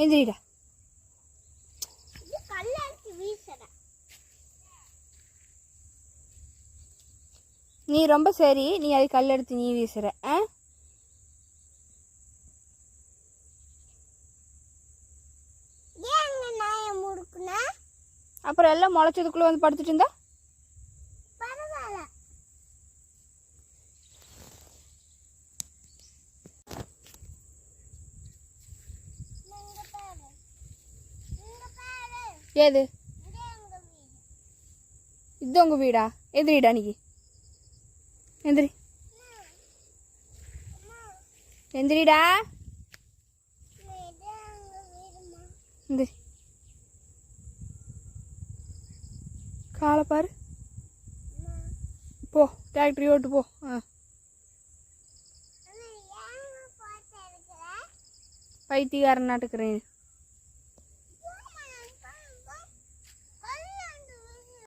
எந்திரிடா. நீ ரொம்ப சரி, நீ அது கல் எடுத்து நீ வீசுற. அப்புறம் எல்லாம் முளைச்சதுக்குள்ள வந்து படுத்துட்டு இருந்தா ஏது? இது உங்க வீடா? எந்திரிடா நீ. எந்திரி எந்திரிடா. எந்திரி. காலை பாரு. போ டிராக்டரி ஓட்டு போ. பைத்தியக்காரன் நாட்டுக்கிறேன்.